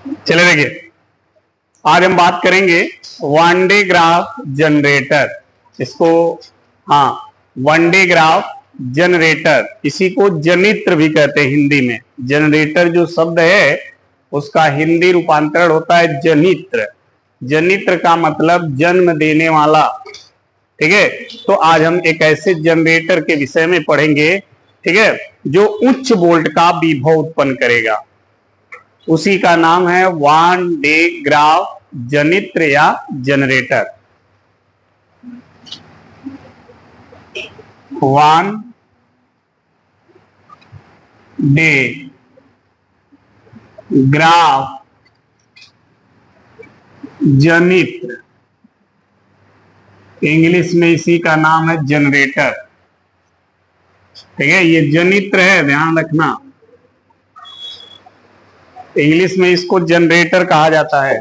चले देखिए, आज हम बात करेंगे वन डे ग्राफ जनरेटर। इसको हाँ, वन डे ग्राफ जनरेटर, इसी को जनित्र भी कहते हैं हिंदी में। जनरेटर जो शब्द है उसका हिंदी रूपांतरण होता है जनित्र। जनित्र का मतलब जन्म देने वाला। ठीक है, तो आज हम एक ऐसे जनरेटर के विषय में पढ़ेंगे, ठीक है, जो उच्च वोल्ट का विभव उत्पन्न करेगा। उसी का नाम है वन डे ग्राफ जनित्र या जनरेटर। वन डे ग्राफ जनित्र, इंग्लिश में इसी का नाम है जनरेटर। ठीक है, ये जनित्र है, ध्यान रखना। इंग्लिश में इसको जनरेटर कहा जाता है।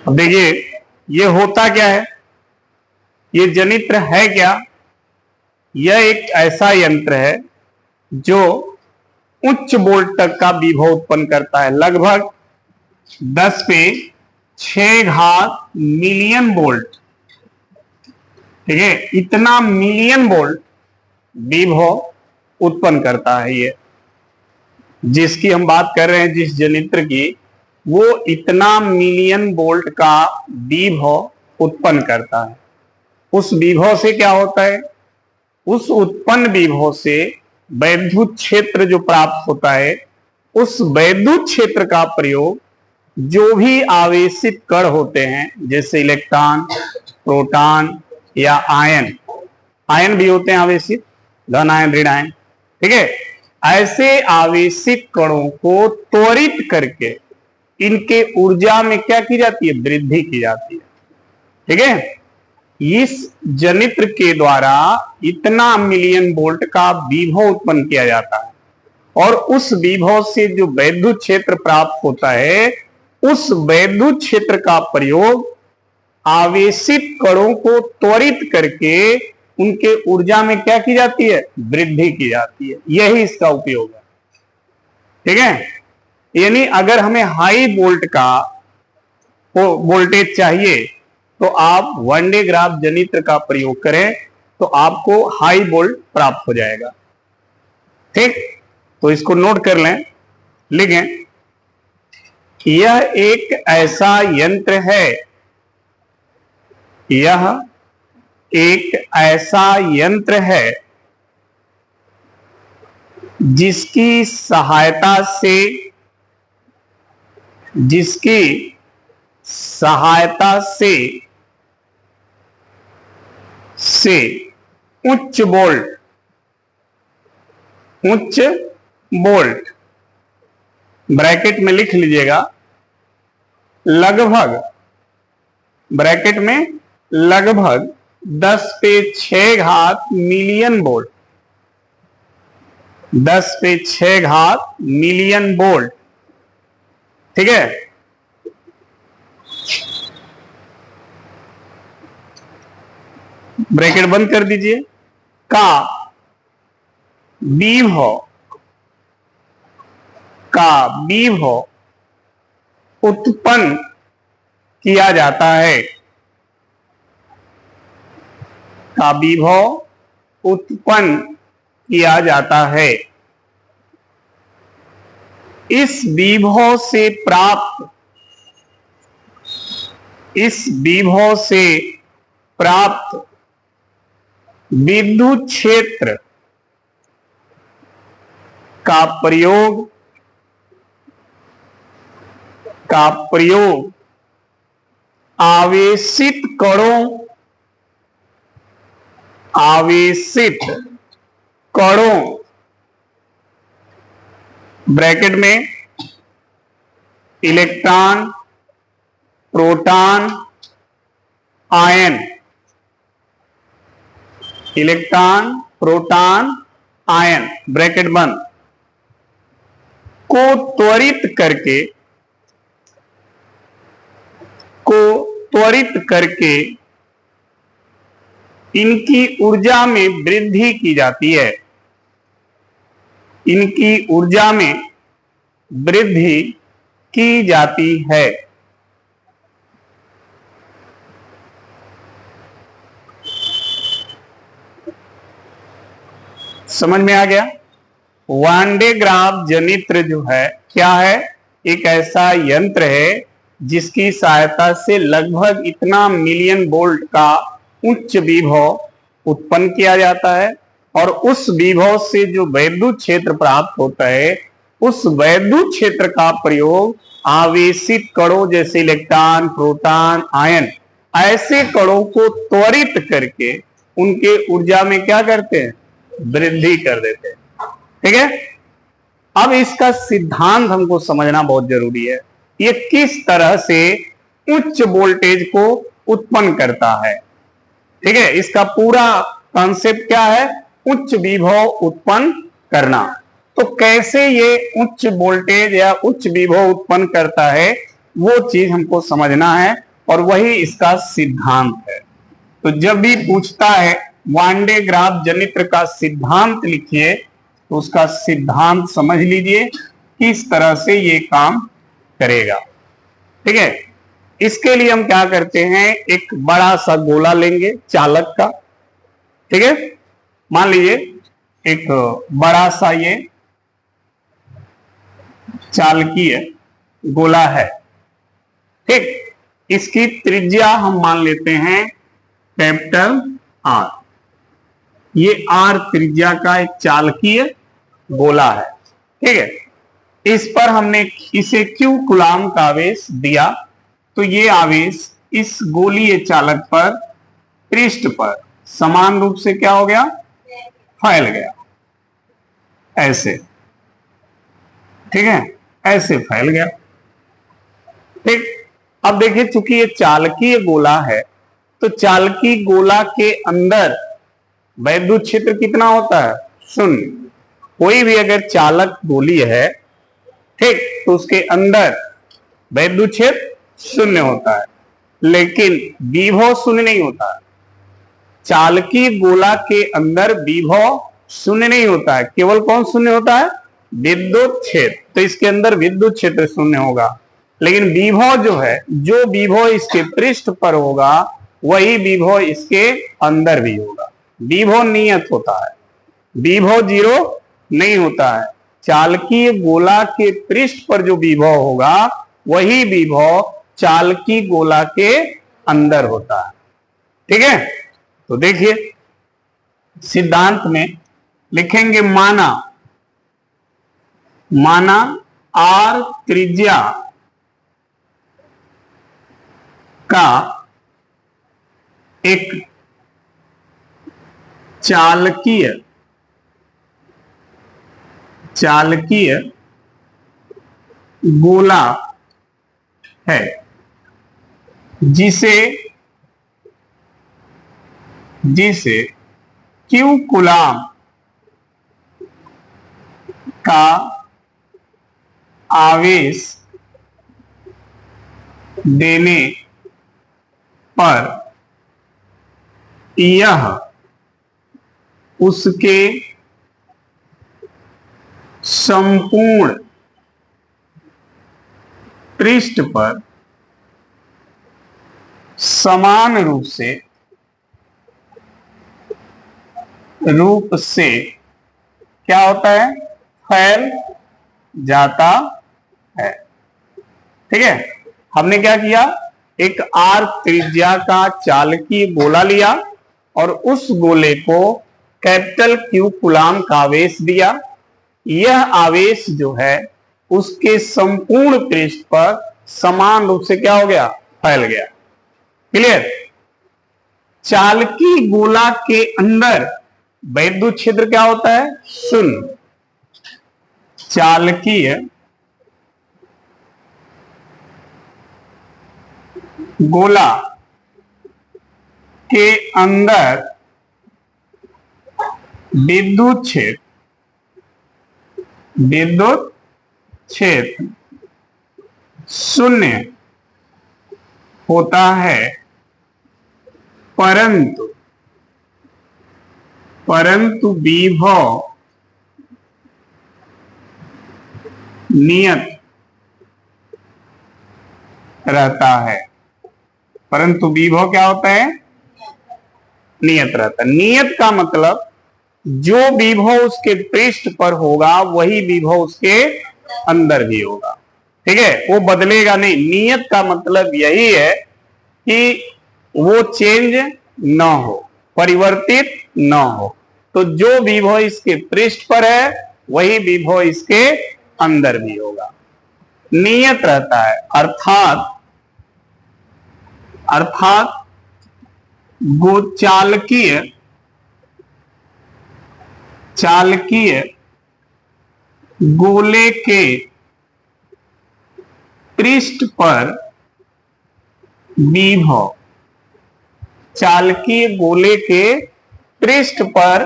अब देखिए, ये होता क्या है, ये जनित्र है क्या? यह एक ऐसा यंत्र है जो उच्च वोल्ट तक का विभव उत्पन्न करता है। लगभग 10 पे 6 घात मिलियन वोल्ट। ठीक है, इतना मिलियन वोल्ट विभव उत्पन्न करता है ये, जिसकी हम बात कर रहे हैं, जिस जनित्र की, वो इतना मिलियन वोल्ट का विभव उत्पन्न करता है। उस विभव से क्या होता है? उस उत्पन्न विभव से वैद्युत क्षेत्र जो प्राप्त होता है, उस वैद्युत क्षेत्र का प्रयोग जो भी आवेशित कण होते हैं, जैसे इलेक्ट्रॉन, प्रोटॉन या आयन, आयन भी होते हैं आवेशित, धन आयन, ऋण आयन, ठीक है, ऐसे आवेशित कणों को त्वरित करके इनके ऊर्जा में क्या की जाती है? वृद्धि की जाती है। ठीक है, इस जनित्र के द्वारा इतना मिलियन वोल्ट का विभव उत्पन्न किया जाता है, और उस विभव से जो वैद्युत क्षेत्र प्राप्त होता है, उस वैद्युत क्षेत्र का प्रयोग आवेशित कणों को त्वरित करके उनके ऊर्जा में क्या की जाती है? वृद्धि की जाती है। यही इसका उपयोग है। ठीक है, यानी अगर हमें हाई वोल्ट का वोल्टेज चाहिए तो आप वन डे ग्राफ जनित्र का प्रयोग करें तो आपको हाई वोल्ट प्राप्त हो जाएगा। ठीक, तो इसको नोट कर लें, लिखें। यह एक ऐसा यंत्र है, यह एक ऐसा यंत्र है जिसकी सहायता से उच्च वोल्ट, ब्रैकेट में लिख लीजिएगा, लगभग, ब्रैकेट में लगभग 10 पे 6 घात मिलियन वोल्ट, 10 पे 6 घात मिलियन वोल्ट। ठीक है, ब्रैकेट बंद कर दीजिए, का विभव उत्पन्न किया जाता है, का विभव उत्पन्न किया जाता है। इस विभव से प्राप्त विद्युत क्षेत्र का प्रयोग आवेशित कणों, ब्रैकेट में electron, proton, ion, electron, proton, ion, bracket बंद, को त्वरित करके इनकी ऊर्जा में वृद्धि की जाती है, इनकी ऊर्जा में वृद्धि की जाती है। समझ में आ गया? वान डे ग्राफ जनित्र जो है क्या है? एक ऐसा यंत्र है जिसकी सहायता से लगभग इतना मिलियन वोल्ट का उच्च विभव उत्पन्न किया जाता है और उस विभव से जो वैद्युत क्षेत्र प्राप्त होता है, उस वैद्युत क्षेत्र का प्रयोग आवेशित कणों जैसे इलेक्ट्रॉन, प्रोटॉन, आयन, ऐसे कणों को त्वरित करके उनके ऊर्जा में क्या करते हैं? वृद्धि कर देते हैं। ठीक है, अब इसका सिद्धांत हमको समझना बहुत जरूरी है। ये किस तरह से उच्च वोल्टेज को उत्पन्न करता है। ठीक है, इसका पूरा कॉन्सेप्ट क्या है? उच्च विभव उत्पन्न करना। तो कैसे ये उच्च वोल्टेज या उच्च विभव उत्पन्न करता है, वो चीज हमको समझना है और वही इसका सिद्धांत है। तो जब भी पूछता है वान डे ग्राफ जनित्र का सिद्धांत लिखिए, तो उसका सिद्धांत समझ लीजिए किस तरह से ये काम करेगा। ठीक है, इसके लिए हम क्या करते हैं, एक बड़ा सा गोला लेंगे चालक का। ठीक है, मान लीजिए एक बड़ा सा ये चालकीय गोला है। ठीक, इसकी त्रिज्या हम मान लेते हैं कैपिटल आर। ये आर त्रिज्या का एक चालकीय गोला है। ठीक है, इस पर हमने इसे क्यू कूलाम का आवेश दिया, तो ये आवेश इस गोलीय चालक पर पृष्ठ पर समान रूप से क्या हो गया? फैल गया, ऐसे। ठीक है, ऐसे फैल गया। ठीक, अब देखिए चूंकि ये चालकीय गोला है, तो चालकीय गोला के अंदर वैद्युत क्षेत्र कितना होता है? शून्य। कोई भी अगर चालक गोली है, ठीक, तो उसके अंदर वैद्युत क्षेत्र शून्य होता है, लेकिन विभव शून्य नहीं होता है। चालकीय गोला के अंदर विभव शून्य नहीं होता है, केवल कौन शून्य होता है? विद्युत क्षेत्र। तो इसके अंदर विद्युत क्षेत्र शून्य होगा, लेकिन विभव जो है, जो विभव इसके पृष्ठ पर होगा वही विभव इसके अंदर भी होगा। विभव नियत होता है, विभव जीरो नहीं होता है। चालकीय गोला के पृष्ठ पर जो विभव होगा वही विभव चालकीय गोला के अंदर होता है। ठीक है, तो देखिए सिद्धांत में लिखेंगे माना आर त्रिज्या का एक चालकीय गोला है जिसे क्यू कूलाम का आवेश देने पर यह उसके संपूर्ण पृष्ठ पर समान रूप से क्या होता है? फैल जाता है। ठीक है, हमने क्या किया? एक आर त्रिज्या का चालकीय गोला लिया और उस गोले को कैपिटल क्यू कूलाम का आवेश दिया। यह आवेश जो है उसके संपूर्ण पृष्ठ पर समान रूप से क्या हो गया? फैल गया। क्लियर? चालकीय गोला के अंदर वैद्युत क्षेत्र क्या होता है? शून्य। चालकीय गोला के अंदर विद्युत क्षेत्र शून्य होता है, परंतु परंतु विभव नियत रहता है। परंतु विभव क्या होता है? नियत रहता है। नियत का मतलब जो विभव उसके पृष्ठ पर होगा वही विभव उसके अंदर भी होगा। ठीक है, वो बदलेगा नहीं। नियत का मतलब यही है कि वो चेंज न हो, परिवर्तित न हो। तो जो विभव इसके पृष्ठ पर है वही विभव इसके अंदर भी होगा, नियत रहता है। अर्थात चालकीय गोले के पृष्ठ पर विभव, चालकीय गोले के पृष्ठ पर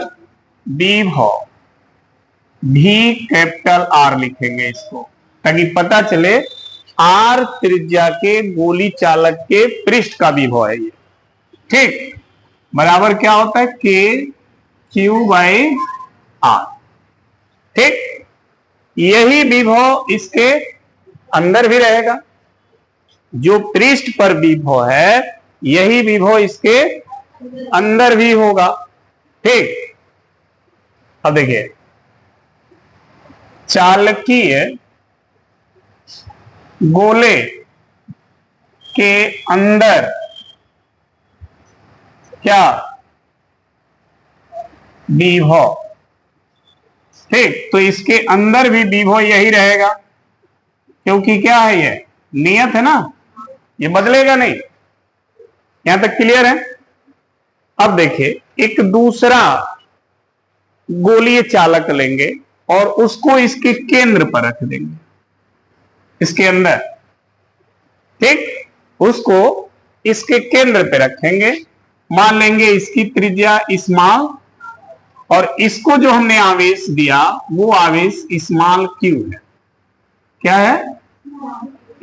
विभव, भी कैपिटल आर लिखेंगे इसको, ताकि पता चले आर त्रिज्या के गोली चालक के पृष्ठ का विभव है ये। ठीक, बराबर क्या होता है? के क्यू बाई आर। ठीक, यही विभव इसके अंदर भी रहेगा। जो पृष्ठ पर विभव है यही विभव इसके अंदर भी होगा। ठीक, अब देखिए, चालकीय गोले के अंदर क्या? विभव। ठीक, तो इसके अंदर भी विभव यही रहेगा, क्योंकि क्या है? ये नियत है ना, ये बदलेगा नहीं। यहां तक क्लियर है? अब देखिए, एक दूसरा गोलीय चालक लेंगे और उसको इसके केंद्र पर रख देंगे, इसके अंदर। ठीक, उसको इसके केंद्र पे रखेंगे। मान लेंगे इसकी त्रिज्या स्मॉल, और इसको जो हमने आवेश दिया वो आवेश स्मॉल क्यू है। क्या है?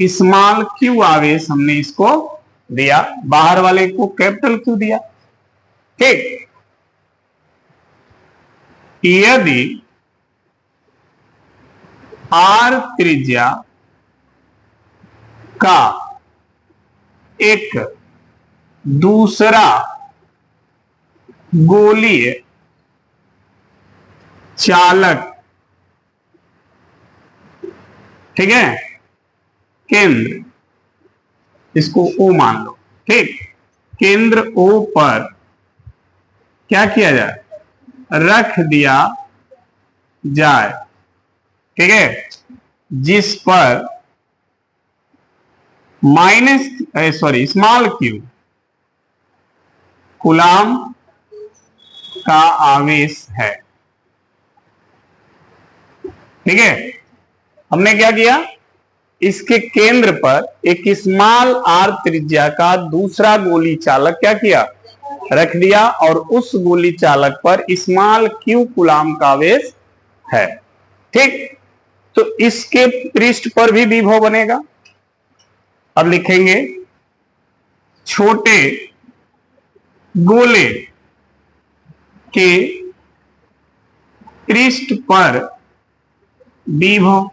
स्मॉल क्यू आवेश हमने इसको दिया, बाहर वाले को कैपिटल क्यू दिया। ठीक, यदि आर त्रिज्या का एक दूसरा गोलीय चालक, ठीक है, केंद्र, इसको O मान लो। ठीक, केंद्र O पर क्या किया जाए? रख दिया जाए। ठीक है, जिस पर स्मॉल क्यू कूलाम का आवेश है। ठीक है, हमने क्या किया? इसके केंद्र पर एक स्मॉल आर त्रिज्या का दूसरा गोली चालक क्या किया? रख दिया, और उस गोली चालक पर स्मॉल क्यू कूलाम का आवेश है। ठीक, तो इसके पृष्ठ पर भी विभव बनेगा। अब लिखेंगे, छोटे गोले के पृष्ठ पर विभव,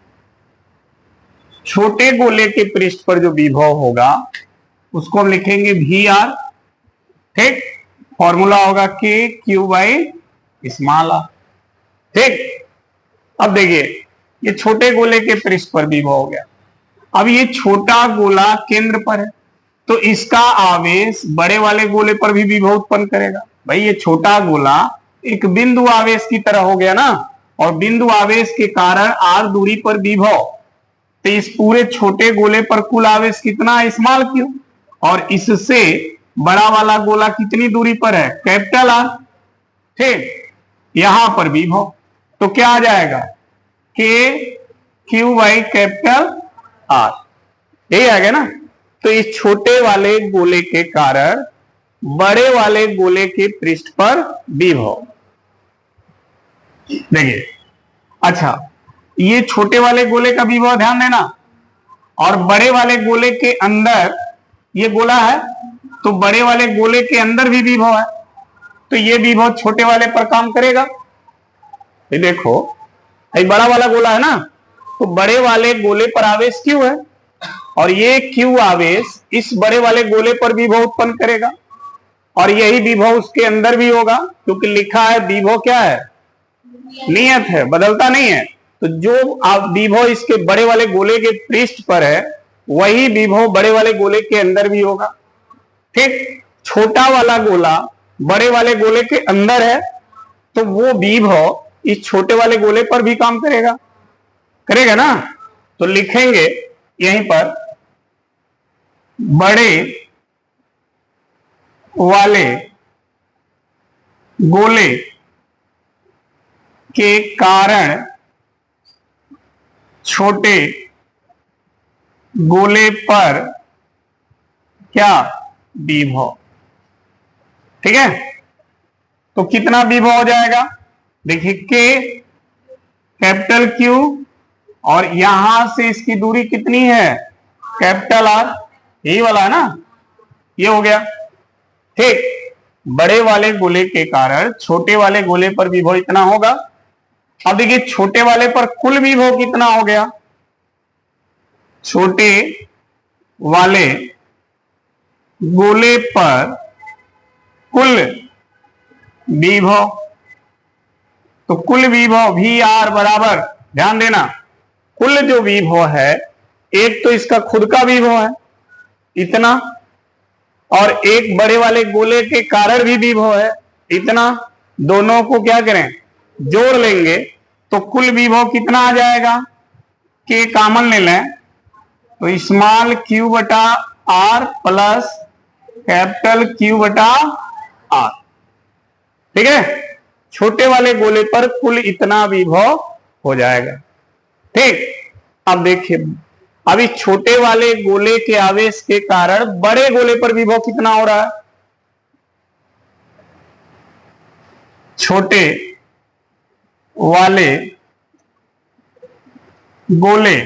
छोटे गोले के पृष्ठ पर जो विभव होगा उसको हम लिखेंगे वी आर। ठीक, फॉर्मूला होगा के क्यू बाई स्मॉल आर। ठीक, अब देखिए, ये छोटे गोले के पृष्ठ पर विभव हो गया। अब ये छोटा गोला केंद्र पर है, तो इसका आवेश बड़े वाले गोले पर भी विभव उत्पन्न करेगा। भाई, ये छोटा गोला एक बिंदु आवेश की तरह हो गया ना, और बिंदु आवेश के कारण आर दूरी पर विभव, तो इस पूरे छोटे गोले पर कुल आवेश कितना है? Small Q. और इससे बड़ा वाला गोला कितनी दूरी पर है? Capital R. ठीक, यहां पर विभव, तो क्या आ जाएगा? के क्यू बाई कैपिटल आर, यही आ गया ना। तो इस छोटे वाले गोले के कारण बड़े वाले गोले के पृष्ठ पर विभव। देखिए, अच्छा, ये छोटे वाले गोले का विभव ध्यान देना, और बड़े वाले गोले के अंदर ये गोला है, तो बड़े वाले गोले के अंदर भी विभव है। तो ये विभव छोटे वाले पर काम करेगा। ये देखो, ये बड़ा वाला गोला है ना, तो बड़े वाले गोले पर आवेश Q है और ये Q आवेश इस बड़े वाले गोले पर विभव उत्पन्न करेगा और यही विभव उसके अंदर भी होगा, क्योंकि लिखा है विभव क्या है, नियत है, बदलता नहीं है। तो जो विभव इसके बड़े वाले गोले के पृष्ठ पर है वही विभव बड़े वाले गोले के अंदर भी होगा। ठीक, छोटा वाला गोला बड़े वाले गोले के अंदर है तो वो विभव इस छोटे वाले गोले पर भी काम करेगा, करेगा ना। तो लिखेंगे यहीं पर बड़े वाले गोले के कारण छोटे गोले पर क्या विभव। ठीक है, तो कितना विभव हो जाएगा, देखिए के कैपिटल Q और यहां से इसकी दूरी कितनी है, कैपिटल R, यही वाला है ना, ये हो गया। ठीक, बड़े वाले गोले के कारण छोटे वाले गोले पर विभव इतना होगा। अब देखिए छोटे वाले पर कुल विभव कितना हो गया, छोटे वाले गोले पर कुल विभव, तो कुल विभव VR बराबर, ध्यान देना, कुल जो विभव है एक तो इसका खुद का विभव है इतना और एक बड़े वाले गोले के कारण भी विभव है इतना, दोनों को क्या करें, जोड़ लेंगे तो कुल विभव कितना आ जाएगा, के कॉमन ले लें तो स्मॉल Q बटा R प्लस कैपिटल Q बटा R। ठीक है, छोटे वाले गोले पर कुल इतना विभव हो जाएगा। ठीक, अब देखिए, अभी छोटे वाले गोले के आवेश के कारण बड़े गोले पर विभव कितना हो रहा है, छोटे वाले गोले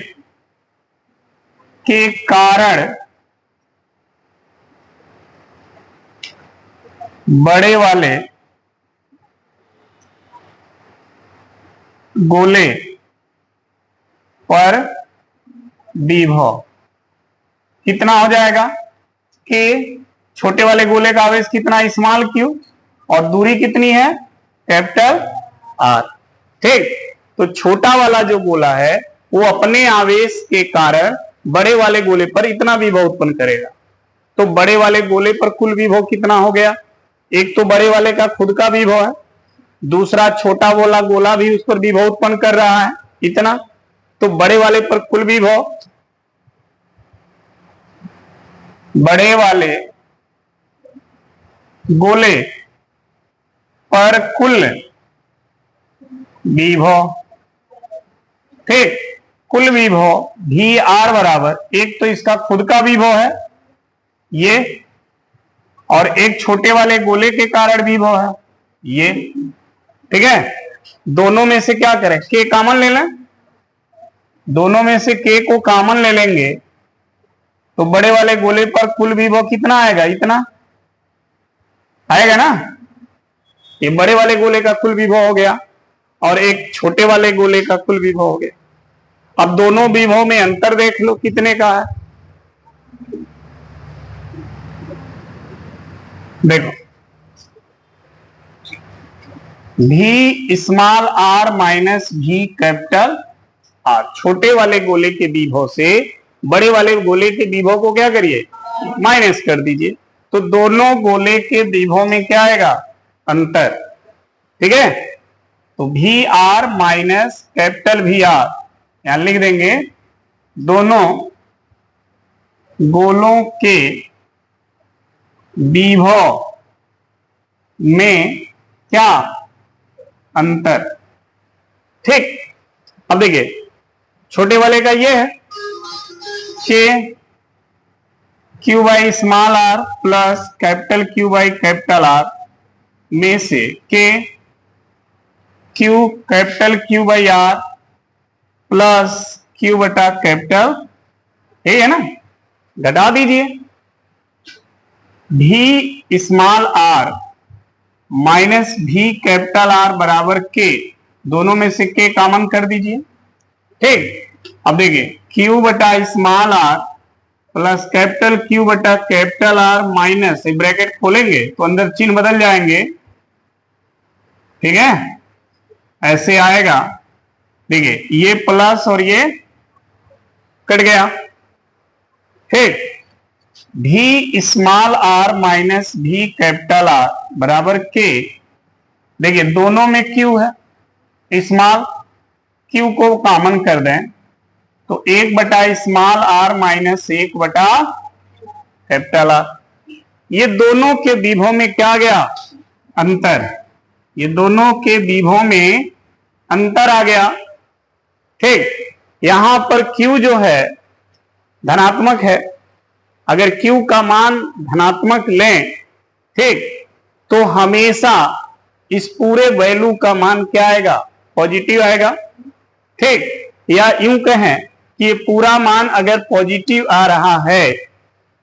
के कारण बड़े वाले गोले पर विभव कितना हो जाएगा, कि छोटे वाले गोले का आवेश कितना, स्मॉल Q और दूरी कितनी है, कैपिटल R। ठीक, तो छोटा वाला जो गोला है वो अपने आवेश के कारण बड़े वाले गोले पर इतना विभव उत्पन्न करेगा। तो बड़े वाले गोले पर कुल विभव कितना हो गया, एक तो बड़े वाले का खुद का विभव है, दूसरा छोटा वाला गोला भी उस पर विभव उत्पन्न कर रहा है इतना, तो बड़े वाले पर कुल विभव, बड़े वाले गोले पर कुल विभव। ठीक, कुल विभव VR बराबर, एक तो इसका खुद का विभव है ये और एक छोटे वाले गोले के कारण विभव है ये। ठीक है, दोनों में से क्या करें, के कॉमन ले लें, दोनों में से के को कॉमन ले लेंगे तो बड़े वाले गोले पर कुल विभव कितना आएगा, इतना आएगा ना। ये बड़े वाले गोले का कुल विभव हो गया और एक छोटे वाले गोले का कुल विभव हो गया। अब दोनों विभव में अंतर देख लो कितने का है, देखो V small r minus V capital R, छोटे वाले गोले के विभव से बड़े वाले गोले के विभव को क्या करिए, माइनस कर दीजिए, तो दोनों गोले के विभव में क्या आएगा, अंतर। ठीक है, तो VR माइनस कैपिटल VR यहां लिख देंगे, दोनों गोलों के विभव में क्या अंतर। ठीक, अब देखिए छोटे वाले का ये है के Q by small r plus capital Q by capital R में से के Q capital Q by R plus Q बटा कैपिटल, ये है ना, घटा दीजिए, V स्मॉल r माइनस भी कैपिटल आर बराबर के, दोनों में से के कॉमन कर दीजिए। ठीक, अब देखिए क्यू बटा small R plus capital Q बटा कैपिटल आर माइनस, एक ब्रैकेट खोलेंगे तो अंदर चिन्ह बदल जाएंगे। ठीक है, ऐसे आएगा। देखिए ये प्लस और ये कट गया। ठीक, भी स्मॉल आर माइनस भी कैपिटल आर बराबर के, देखिए दोनों में क्यू है, स्मॉल क्यू को कॉमन कर दें तो 1 बटा स्मॉल आर माइनस 1 बटा कैपिटल आर। ये दोनों के विभव में क्या गया, अंतर। ये दोनों के विभव में अंतर आ गया। ठीक, यहां पर Q जो है धनात्मक है, अगर Q का मान धनात्मक लें, ठीक, तो हमेशा इस पूरे वैल्यू का मान क्या आएगा, पॉजिटिव आएगा। ठीक, या यूं कहें कि ये पूरा मान अगर पॉजिटिव आ रहा है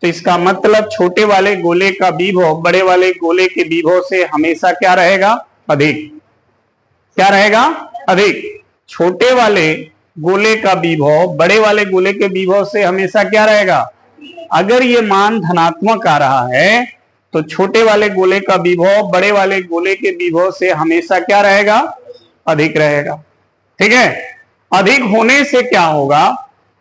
तो इसका मतलब छोटे वाले गोले का विभव बड़े वाले गोले के विभव से हमेशा क्या रहेगा, अधिक। क्या रहेगा, अधिक। छोटे वाले गोले का विभव बड़े वाले गोले के विभव से हमेशा क्या रहेगा, अगर ये मान धनात्मक आ रहा है तो छोटे वाले गोले का विभव बड़े वाले गोले के विभव से हमेशा क्या रहेगा, अधिक रहेगा। ठीक है, अधिक होने से क्या होगा,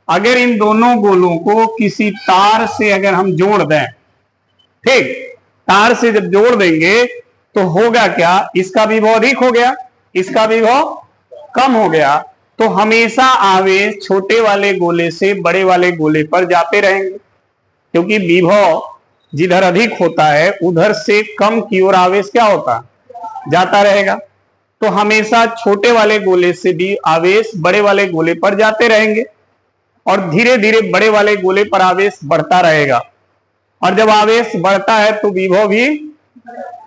अगर इन दोनों गोलों को किसी तार से अगर हम जोड़ दें, ठीक, तार से जब जोड़ देंगे तो होगा क्या, इसका विभव अधिक हो गया, इसका विभव कम हो गया, तो हमेशा आवेश छोटे वाले गोले से बड़े वाले गोले पर जाते रहेंगे, क्योंकि विभव जिधर अधिक होता है उधर से कम की ओर आवेश क्या होता, जाता रहेगा। तो हमेशा छोटे वाले गोले से भी आवेश बड़े वाले गोले पर जाते रहेंगे और धीरे धीरे बड़े वाले गोले पर आवेश बढ़ता रहेगा, और जब आवेश बढ़ता है तो विभव भी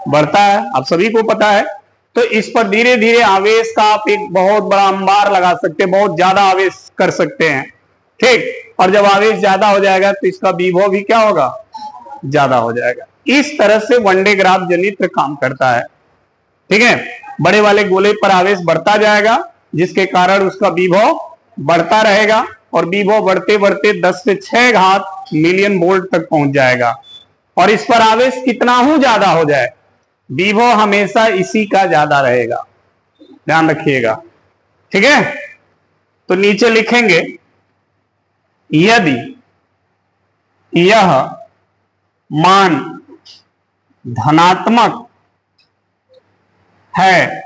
बढ़ता है, आप सभी को पता है। तो इस पर धीरे धीरे आवेश का आप एक बहुत बड़ा अंबार लगा सकते हैं, बहुत ज्यादा आवेश कर सकते हैं। ठीक, और जब आवेश ज्यादा हो जाएगा तो इसका विभव भी क्या होगा, ज्यादा हो जाएगा। इस तरह से वन डे ग्राफ जनित्र काम करता है। ठीक है, बड़े वाले गोले पर आवेश बढ़ता जाएगा जिसके कारण उसका विभव बढ़ता रहेगा, और विभव बढ़ते बढ़ते 10 से 6 घात मिलियन वोल्ट तक पहुंच जाएगा। और इस पर आवेश कितना ही ज्यादा हो जाए, विभव हमेशा इसी का ज्यादा रहेगा, ध्यान रखिएगा। ठीक है, तो नीचे लिखेंगे यदि यह मान धनात्मक है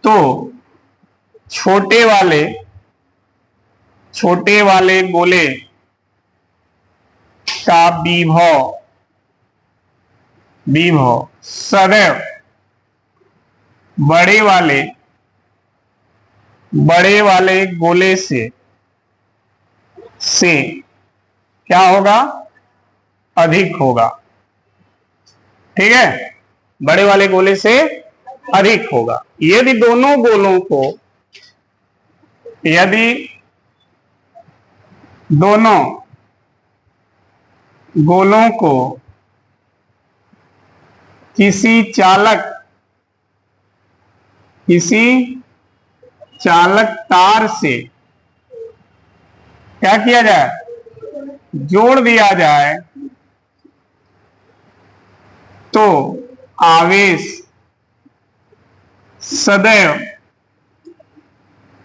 तो छोटे वाले गोले का विभव सदैव बड़े वाले गोले से क्या होगा, अधिक होगा। ठीक है, बड़े वाले गोले से अधिक होगा। यदि दोनों गोलों को, यदि दोनों गोलों को किसी चालक तार से क्या किया जाए, जोड़ दिया जाए, तो आवेश सदैव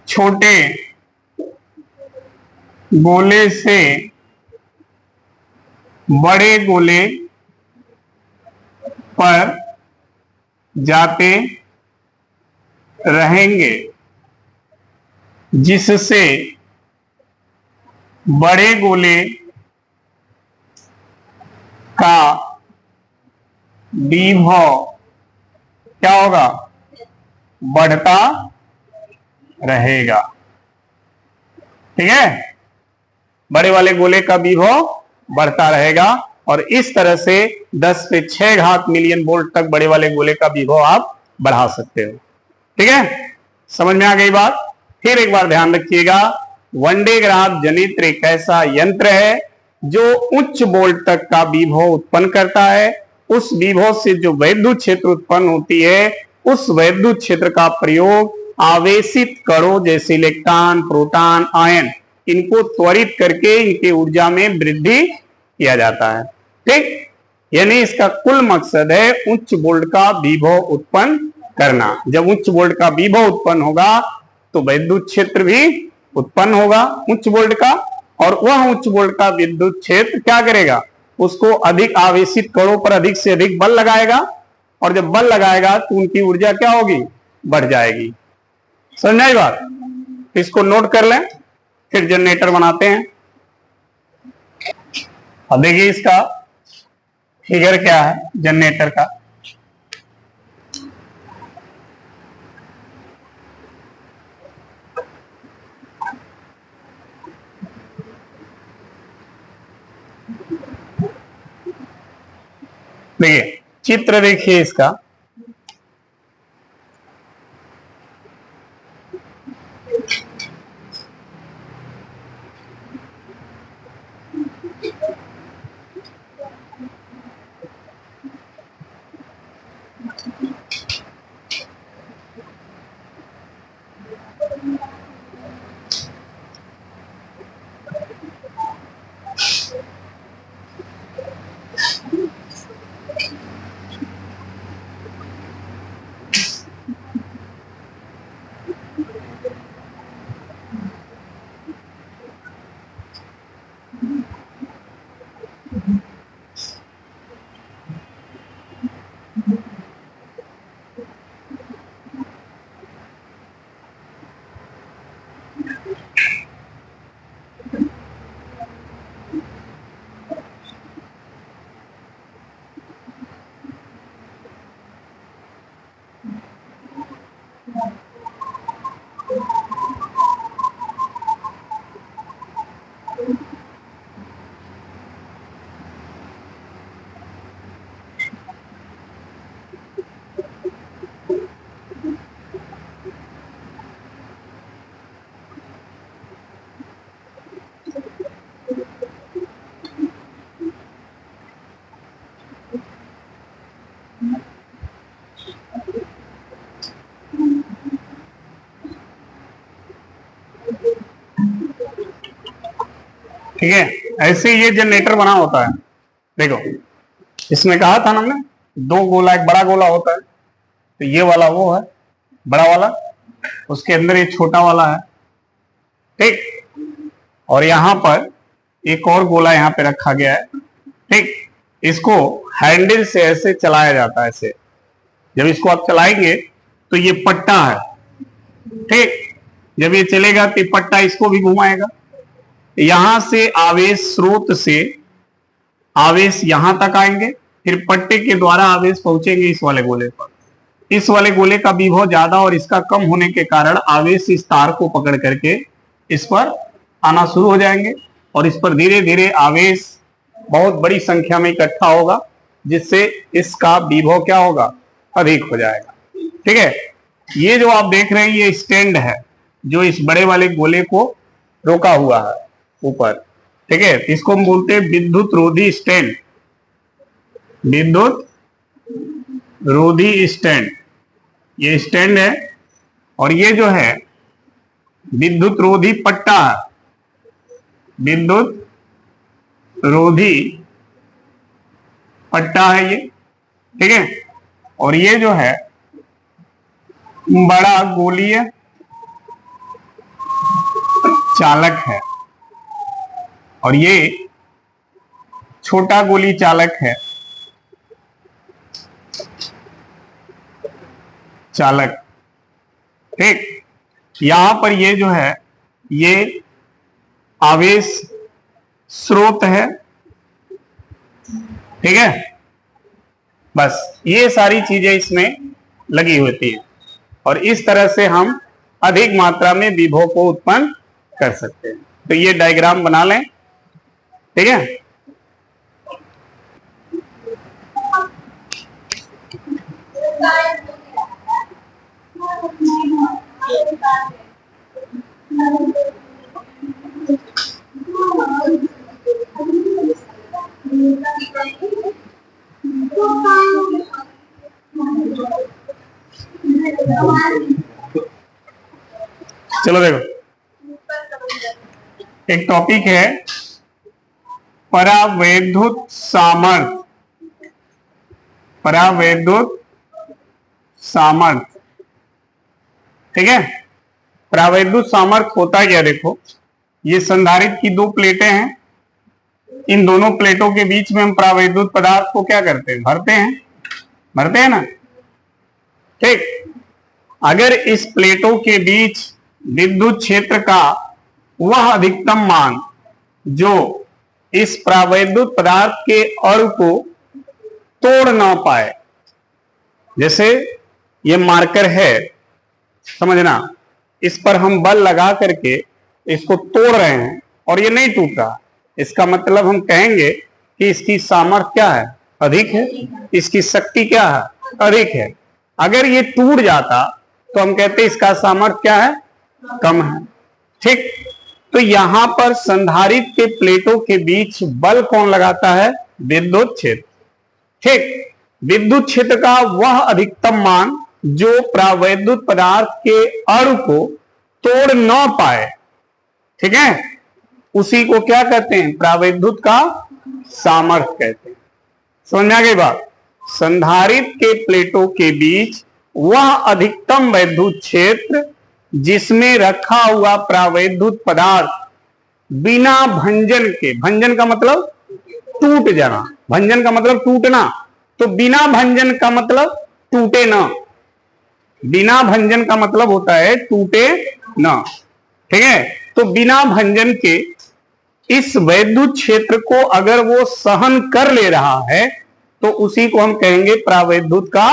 छोटे गोले से बड़े गोले पर जाते रहेंगे, जिससे बड़े गोले का विभव क्या होगा, बढ़ता रहेगा। ठीक है, बड़े वाले गोले का विभव बढ़ता रहेगा, और इस तरह से 10 से 6 घात मिलियन वोल्ट तक बड़े वाले गोले का विभव आप बढ़ा सकते हो। ठीक है, समझ में आ गई बात। फिर एक बार ध्यान रखिएगा, वन डे ग्राफ जनित्र एक ऐसा यंत्र है जो उच्च वोल्ट तक का विभव उत्पन्न करता है, उस विभव से जो वैद्युत क्षेत्र उत्पन्न होती है, उस वैद्युत क्षेत्र का प्रयोग आवेशित कणों जैसे इलेक्ट्रॉन, प्रोटॉन, आयन, इनको त्वरित करके इनके ऊर्जा में वृद्धि किया जाता है। ठीक, यानी इसका कुल मकसद है उच्च वोल्ट का विभव उत्पन्न करना। जब उच्च वोल्ट का विभव उत्पन्न होगा तो वैद्युत क्षेत्र भी उत्पन्न होगा उच्च वोल्ट का, और वह उच्च वोल्ट का विद्युत क्षेत्र क्या करेगा, उसको अधिक आवेशित कणों पर अधिक से अधिक बल लगाएगा, और जब बल लगाएगा तो उनकी ऊर्जा क्या होगी, बढ़ जाएगी। समझ आई बात? इसको नोट कर लें, फिर जनरेटर बनाते हैं। अब देखिए इसका फिगर क्या है जनरेटर का। देखिए चित्र देखिए इसका। ठीक है, ऐसे ये जनरेटर बना होता है। देखो इसमें कहा था ना हमने, दो गोला, एक बड़ा गोला होता है, तो ये वाला वो है बड़ा वाला, उसके अंदर ये छोटा वाला है। ठीक, और यहां पर एक और गोला यहां पे रखा गया है। ठीक, इसको हैंडल से ऐसे चलाया जाता है। ऐसे जब इसको आप चलाएंगे तो ये पट्टा है। ठीक, जब ये चलेगा तो पट्टा इसको भी घुमाएगा। यहां से आवेश स्रोत से आवेश यहां तक आएंगे, फिर पट्टे के द्वारा आवेश पहुंचेंगे इस वाले गोले पर। इस वाले गोले का विभव ज्यादा और इसका कम होने के कारण आवेश इस तार को पकड़ करके इस पर आना शुरू हो जाएंगे, और इस पर धीरे धीरे आवेश बहुत बड़ी संख्या में इकट्ठा होगा, जिससे इसका विभव क्या होगा, अधिक हो जाएगा। ठीक है, ये जो आप देख रहे हैं ये स्टैंड है जो इस बड़े वाले गोले को रोका हुआ है ऊपर। ठीक है, इसको हम बोलते हैं विद्युत रोधी स्टैंड, विद्युत रोधी स्टैंड। ये स्टैंड है, और ये जो है विद्युत रोधी पट्टा है, विद्युत रोधी पट्टा है ये। ठीक है, और ये जो है बड़ा गोलीय चालक है, और ये छोटा गोली चालक है, चालक। ठीक, यहां पर ये जो है ये आवेश स्रोत है। ठीक है, बस ये सारी चीजें इसमें लगी होती हैं, और इस तरह से हम अधिक मात्रा में विभव को उत्पन्न कर सकते हैं। तो ये डायग्राम बना लें। ठीक है, चलो देखो, एक टॉपिक है परावैद्युत सामर्थ्य। परावैद्युत सामर्थ्य, ठीक है। परावैद्युत सामर्थ्य होता क्या, देखो ये संधारित्र की दो प्लेटें हैं। इन दोनों प्लेटों के बीच में हम परावैद्युत पदार्थ को क्या करते हैं, भरते हैं ना, ठीक। अगर इस प्लेटों के बीच विद्युत क्षेत्र का वह अधिकतम मान जो इस परावैद्युत पदार्थ के अणु को तोड़ ना पाए, जैसे ये मार्कर है, समझना, इस पर हम बल लगा करके इसको तोड़ रहे हैं और ये नहीं टूट रहा, इसका मतलब हम कहेंगे कि इसकी सामर्थ्य क्या है, अधिक है, इसकी शक्ति क्या है, अधिक है। अगर ये टूट जाता तो हम कहते इसका सामर्थ्य क्या है, कम है, ठीक। तो यहां पर संधारित्र के प्लेटों के बीच बल कौन लगाता है, विद्युत क्षेत्र, ठीक। विद्युत क्षेत्र का वह अधिकतम मान जो परावैद्युत पदार्थ के अणु को तोड़ न पाए, ठीक है, उसी को क्या कहते हैं, परावैद्युत का सामर्थ्य कहते हैं। समझ में आ गई बात। संधारित्र के प्लेटों के बीच वह अधिकतम वैद्युत क्षेत्र जिसमें रखा हुआ परावैद्युत पदार्थ बिना भंजन के, भंजन का मतलब टूट जाना, भंजन का मतलब टूटना, तो बिना भंजन का मतलब टूटे ना, बिना भंजन का मतलब होता है टूटे ना, ठीक है। तो बिना भंजन के इस वैद्युत क्षेत्र को अगर वो सहन कर ले रहा है तो उसी को हम कहेंगे परावैद्युत का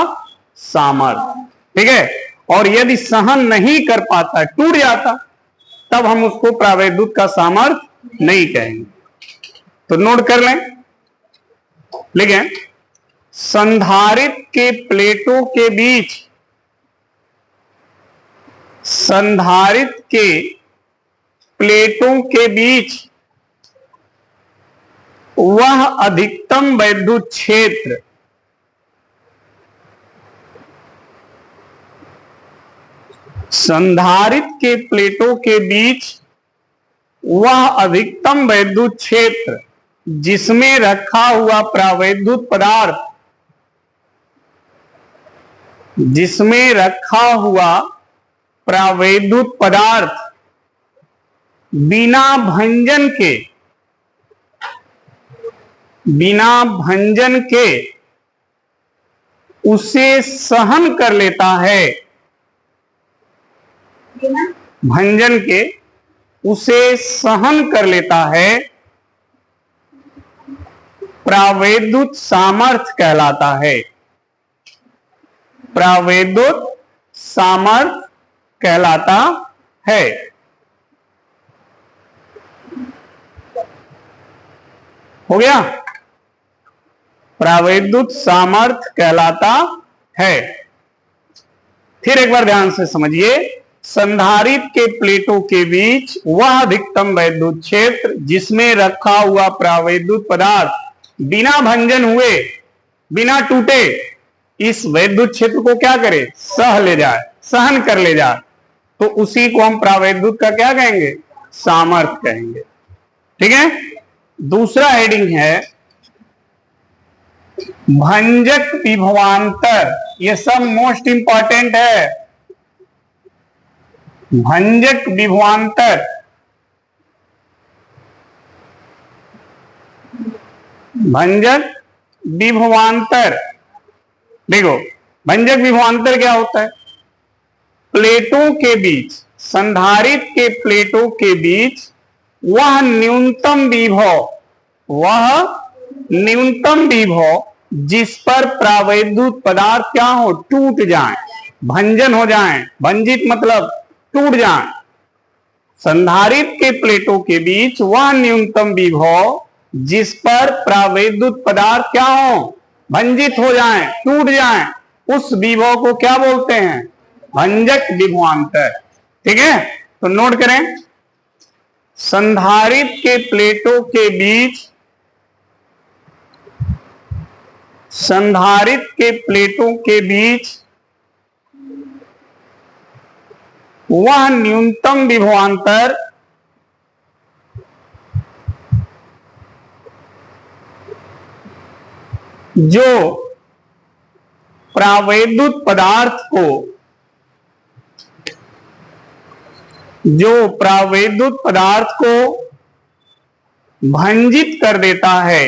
सामर्थ्य, ठीक है। और यदि सहन नहीं कर पाता, टूट जाता, तब हम उसको परावैद्युत का सामर्थ्य नहीं कहेंगे। तो नोट कर लें, लिखें, संधारित्र के प्लेटों के बीच, संधारित्र के प्लेटों के बीच वह अधिकतम वैद्युत क्षेत्र संधारित्र के प्लेटों के बीच वह अधिकतम वैद्युत क्षेत्र जिसमें रखा हुआ परावैद्युत पदार्थ, जिसमें रखा हुआ परावैद्युत पदार्थ बिना भंजन के, बिना भंजन के उसे सहन कर लेता है, भंजन के उसे सहन कर लेता है, परावैद्युत सामर्थ्य कहलाता है, परावैद्युत सामर्थ्य कहलाता है। हो गया, परावैद्युत सामर्थ्य कहलाता है। फिर एक बार ध्यान से समझिए, संधारित्र के प्लेटों के बीच वह अधिकतम वैद्युत क्षेत्र जिसमें रखा हुआ परावैद्युत पदार्थ बिना भंजन हुए, बिना टूटे इस वैद्युत क्षेत्र को क्या करे, सह ले जाए, सहन कर ले जाए, तो उसी को हम परावैद्युत का क्या कहेंगे, सामर्थ्य कहेंगे, ठीक है। दूसरा हेडिंग है भंजक विभवांतर, ये सब मोस्ट इंपॉर्टेंट है। भंजक विभवांतर, भंजक विभवांतर, देखो भंजक विभवांतर क्या होता है, प्लेटों के बीच, संधारित्र के प्लेटों के बीच वह न्यूनतम विभव, वह न्यूनतम विभव जिस पर परावैद्युत पदार्थ क्या हो, टूट जाए, भंजन हो जाए, भंजित मतलब टूट जाए। संधारित्र के प्लेटों के बीच वह न्यूनतम विभव जिस पर परावैद्युत पदार्थ क्या हो, भंजित हो जाए, टूट जाए, उस विभव को क्या बोलते हैं, भंजक विभवांतर, ठीक है। तो नोट करें, संधारित्र के प्लेटों के बीच, संधारित्र के प्लेटों के बीच वह न्यूनतम विभवांतर जो प्रावैद्युत पदार्थ को भंजित कर देता है,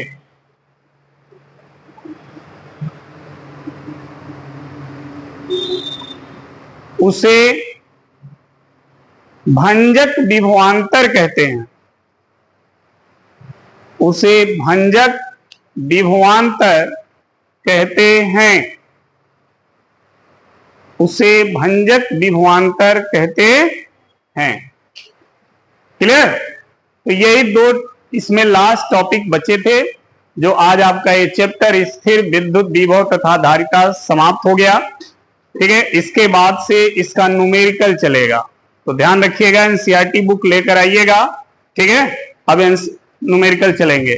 उसे भंजक विभवांतर कहते हैं। उसे भंजक विभवांतर कहते हैं। उसे भंजक विभवांतर कहते हैं। क्लियर? तो यही दो इसमें लास्ट टॉपिक बचे थे, जो आज आपका ये चैप्टर स्थिर विद्युत विभव तथा धारिता समाप्त हो गया। ठीक है, इसके बाद से इसका न्यूमेरिकल चलेगा, तो ध्यान रखिएगा, एनसीईआरटी बुक लेकर आइएगा। ठीक है, अब न्यूमेरिकल चलेंगे।